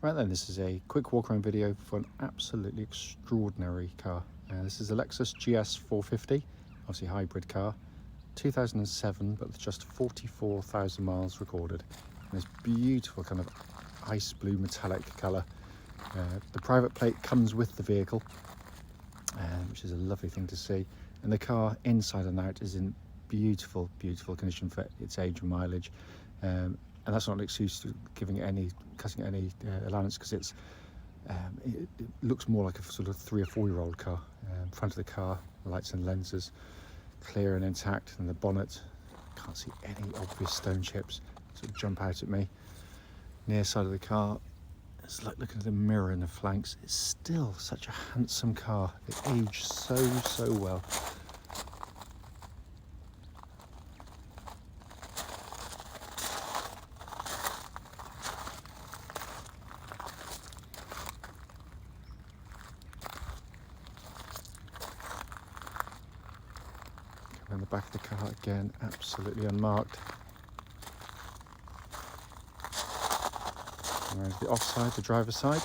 Right then, this is a quick walk around video for an absolutely extraordinary car. This is a Lexus GS 450, obviously hybrid car, 2007, but with just 44,000 miles recorded. And this beautiful kind of ice blue metallic colour. The private plate comes with the vehicle, which is a lovely thing to see. And the car inside and out is in beautiful, beautiful condition for its age and mileage. And that's not an excuse to cutting any allowance, because it looks more like a sort of 3 or 4 year old car. Front of the car, lights and lenses clear and intact, and the bonnet, can't see any obvious stone chips sort of jump out at me. Near side of the car, it's like looking at the mirror in the flanks. It's still such a handsome car. It aged so well. And the back of the car again, absolutely unmarked. Around the offside, the driver's side.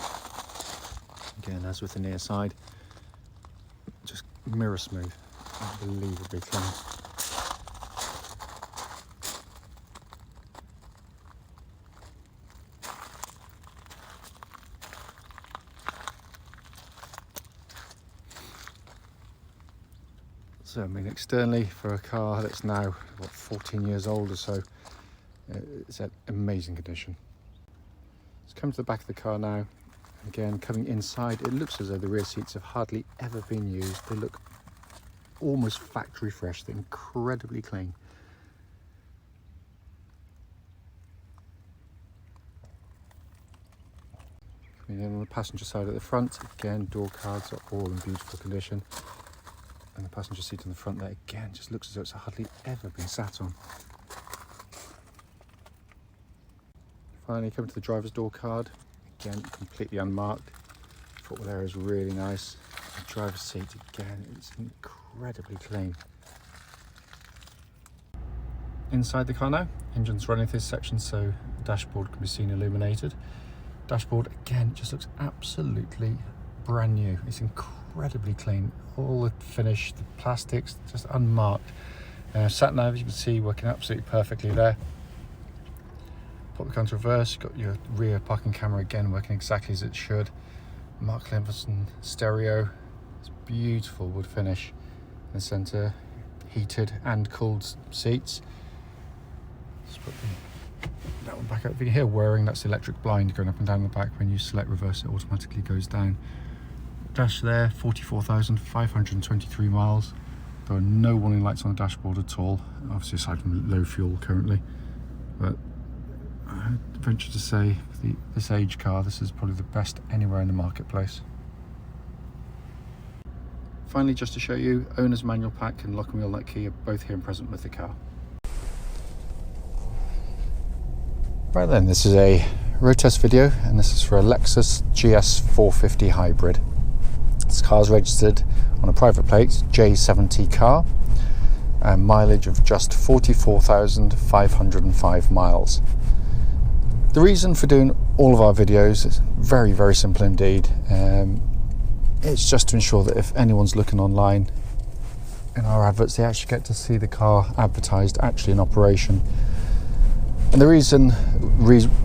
Again, as with the near side, just mirror smooth, unbelievably clean. So, I mean, externally, for a car that's now, 14 years old or so, it's an amazing condition. Let's come to the back of the car now. Again, coming inside, it looks as though the rear seats have hardly ever been used. They look almost factory fresh. They're incredibly clean. Coming in on the passenger side at the front, again, door cards are all in beautiful condition. And the passenger seat in the front there, again, just looks as though it's hardly ever been sat on. Finally, coming to the driver's door card, again, completely unmarked. Footwell area is really nice. The driver's seat, again, it's incredibly clean. Inside the car now, engine's running through this section, so the dashboard can be seen illuminated. Dashboard, again, just looks absolutely brand new. It's incredibly clean. All the finish, the plastics, just unmarked. Sat nav, you can see, working absolutely perfectly there. Pop the car into reverse, you've got your rear parking camera again working exactly as it should. Mark Levinson stereo, it's beautiful wood finish in the centre, heated and cooled seats. Let's put that one back up. If you can hear whirring, that's the electric blind going up and down the back. When you select reverse, it automatically goes down. Dash there, 44,523 miles. There are no warning lights on the dashboard at all, obviously aside from low fuel currently. But I venture to say, for this age car, this is probably the best anywhere in the marketplace. Finally, just to show you, owner's manual pack and lock and wheel nut key are both here and present with the car. Right then, this is a road test video, and this is for a Lexus GS 450 hybrid. This car is registered on a private plate, J70CAR, and mileage of just 44,505 miles. The reason for doing all of our videos is very, very simple indeed. It's just to ensure that if anyone's looking online in our adverts, they actually get to see the car advertised, actually in operation. And the reason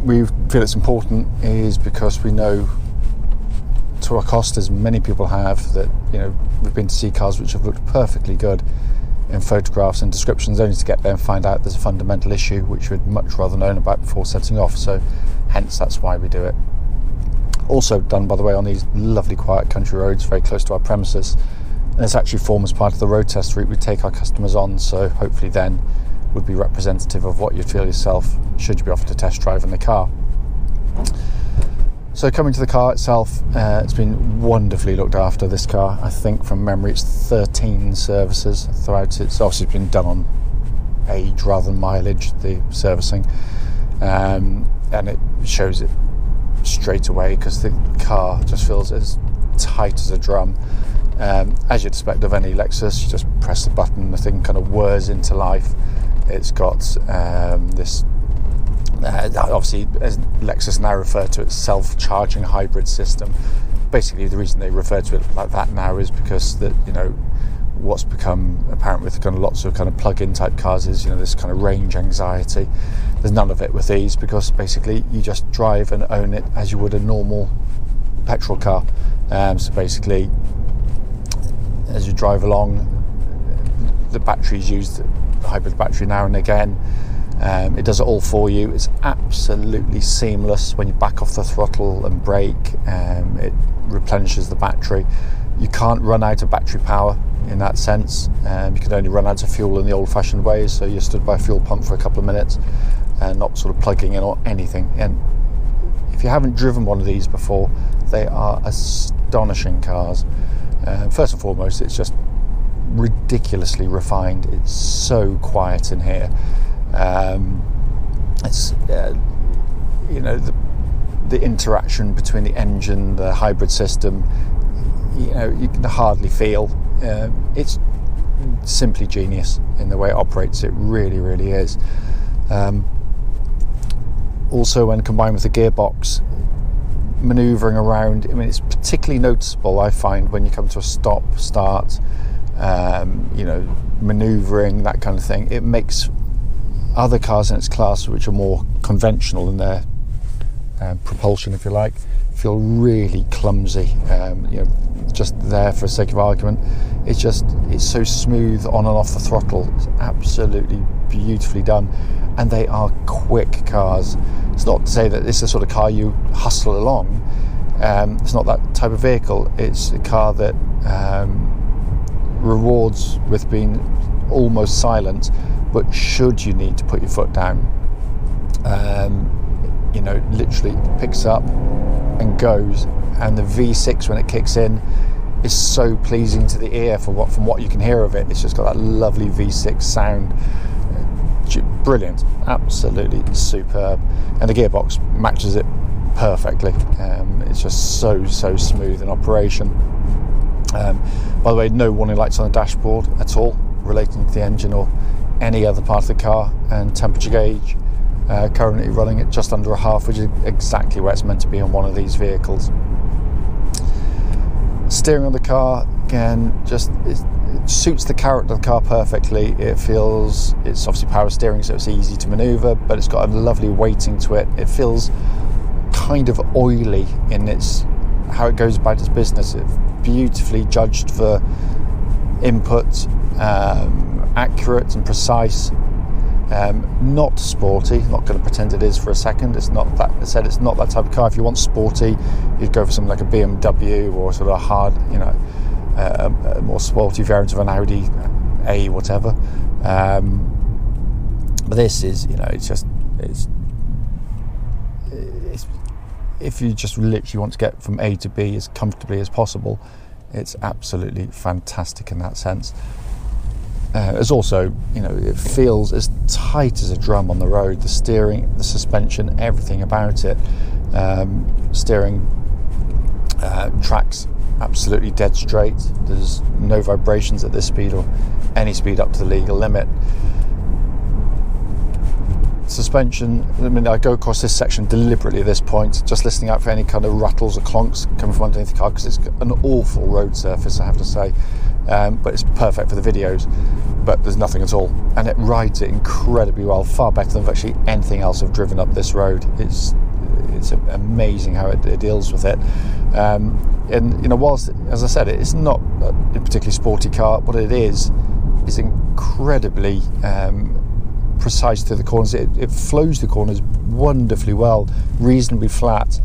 we feel it's important is because we know, to our cost, as many people have, that we've been to see cars which have looked perfectly good in photographs and descriptions, only to get there and find out there's a fundamental issue which we'd much rather known about before setting off. So hence that's why we do it. Also done, by the way, on these lovely quiet country roads very close to our premises, and this actually forms part of the road test route we take our customers on, so hopefully then would be representative of what you'd feel yourself should you be offered a test drive in the car. So coming to the car itself, it's been wonderfully looked after. This car, I think from memory, it's 13 services throughout. It's obviously been done on age rather than mileage, the servicing, and it shows it straight away because the car just feels as tight as a drum. As you'd expect of any Lexus, you just press the button, the thing kind of whirs into life. It's got this Obviously, as Lexus now refer to it, self-charging hybrid system. Basically, the reason they refer to it like that now is because that, you know, what's become apparent with kind of lots of kind of plug-in type cars is, you know, this kind of range anxiety. There's none of it with these, because basically you just drive and own it as you would a normal petrol car. So basically, as you drive along, the battery's used, the hybrid battery now and again. It does it all for you. It's absolutely seamless. When you back off the throttle and brake, it replenishes the battery. You can't run out of battery power in that sense. You can only run out of fuel in the old-fashioned way, so you're stood by a fuel pump for a couple of minutes and not sort of plugging in or anything. And if you haven't driven one of these before, they are astonishing cars. First and foremost, it's just ridiculously refined. It's so quiet in here. It's you know, the interaction between the engine, the hybrid system, you know, you can hardly feel. It's simply genius in the way it operates. It really, really is. Also, when combined with the gearbox, manoeuvring around, I mean, it's particularly noticeable, I find, when you come to a stop, start, you know, manoeuvring, that kind of thing. It makes other cars in its class, which are more conventional in their propulsion, if you like, feel really clumsy. You know, just there for the sake of argument, it's so smooth on and off the throttle. It's absolutely beautifully done, and they are quick cars. It's not to say that this is the sort of car you hustle along. It's not that type of vehicle. It's a car that rewards with being almost silent, but should you need to put your foot down, you know, literally picks up and goes. And the V6, when it kicks in, is so pleasing to the ear from what you can hear of it. It's just got that lovely V6 sound. Brilliant, absolutely superb, and the gearbox matches it perfectly. It's just so smooth in operation. By the way, no warning lights on the dashboard at all relating to the engine or any other part of the car, and temperature gauge currently running at just under a half, which is exactly where it's meant to be on one of these vehicles. Steering on the car, again, just it suits the character of the car perfectly. It's obviously power steering, so it's easy to maneuver, but it's got a lovely weighting to it. It feels kind of oily in how it goes about its business. It's beautifully judged for input, accurate and precise. Not sporty. Not going to pretend it is for a second. It's not that. I said it's not that type of car. If you want sporty, you'd go for something like a BMW or sort of a hard, you know, a more sporty variant of an Audi A, whatever. But this is, you know, it's if you just literally want to get from A to B as comfortably as possible, it's absolutely fantastic in that sense. It's also, you know, it feels as tight as a drum on the road. The steering, the suspension, everything about it. Steering tracks absolutely dead straight. There's no vibrations at this speed or any speed up to the legal limit. Suspension, I mean, I go across this section deliberately at this point, just listening out for any kind of rattles or clonks coming from underneath the car, because it's an awful road surface, I have to say. But it's perfect for the videos, but there's nothing at all, and it rides it incredibly well, far better than virtually anything else I've driven up this road. It's amazing how it deals with it. And you know, whilst, as I said, it's not a particularly sporty car, what it is incredibly precise through the corners. It flows the corners wonderfully well, reasonably flat.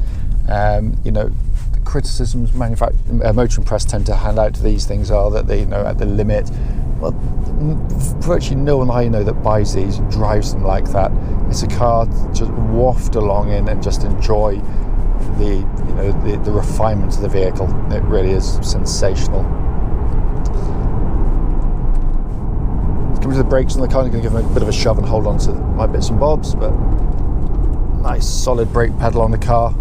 You know, the criticisms Motor and Press tend to hand out to these things are that they, you know, at the limit. Well, virtually no one I know that buys these drives them like that. It's a car to just waft along in and just enjoy the refinement of the vehicle. It really is sensational. Coming to the brakes on the car, I'm going to give them a bit of a shove and hold on to my bits and bobs, but nice solid brake pedal on the car,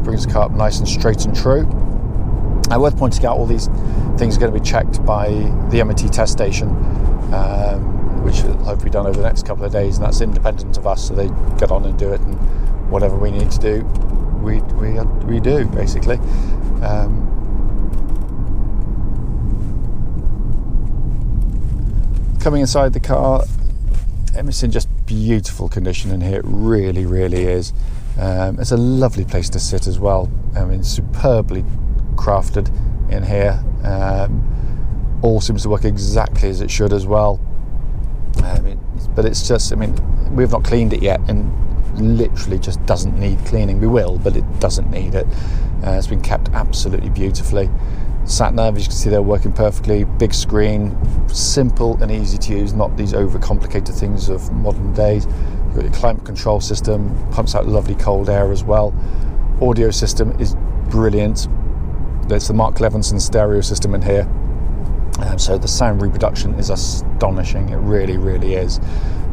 brings the car up nice and straight and true. Worth pointing out, all these things are going to be checked by the M&T test station. which will hopefully be done over the next couple of days, and that's independent of us, so they get on and do it, and whatever we need to do, we do, basically. Coming inside the car, it's in just beautiful condition in here. It really, really is. It's a lovely place to sit as well. I mean, superbly crafted in here. All seems to work exactly as it should as well. But it's just, we've not cleaned it yet, and literally just doesn't need cleaning. We will, but it doesn't need it. It's been kept absolutely beautifully. Sat nav, as you can see, they're working perfectly. Big screen, simple and easy to use, not these overcomplicated things of modern days. You've got your climate control system, pumps out lovely cold air as well. Audio system is brilliant. There's the Mark Levinson stereo system in here. So the sound reproduction is astonishing. It really, really is.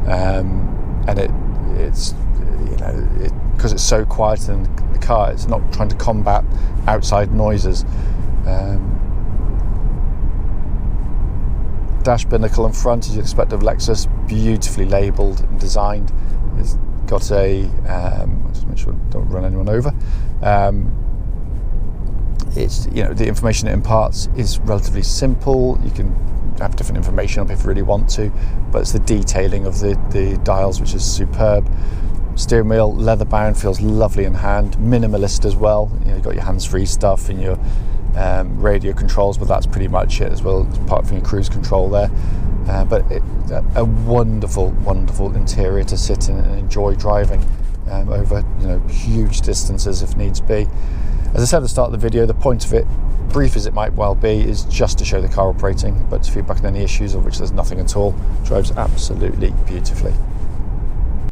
And it's because it's so quiet in the car, it's not trying to combat outside noises. Dash binnacle in front, as you'd expect of Lexus, beautifully labelled and designed. It's got a just make sure I don't run anyone over. It's, the information it imparts is relatively simple. You can have different information up if you really want to, but it's the detailing of the dials which is superb. Steering wheel, leather bound, feels lovely in hand. Minimalist as well. You've got your hands-free stuff and your radio controls, but that's pretty much it as well, apart from your cruise control there. But a wonderful, wonderful interior to sit in and enjoy driving over huge distances if needs be. As I said at the start of the video, the point of it, brief as it might well be, is just to show the car operating, but to feedback on any issues, of which there's nothing at all. Drives absolutely beautifully.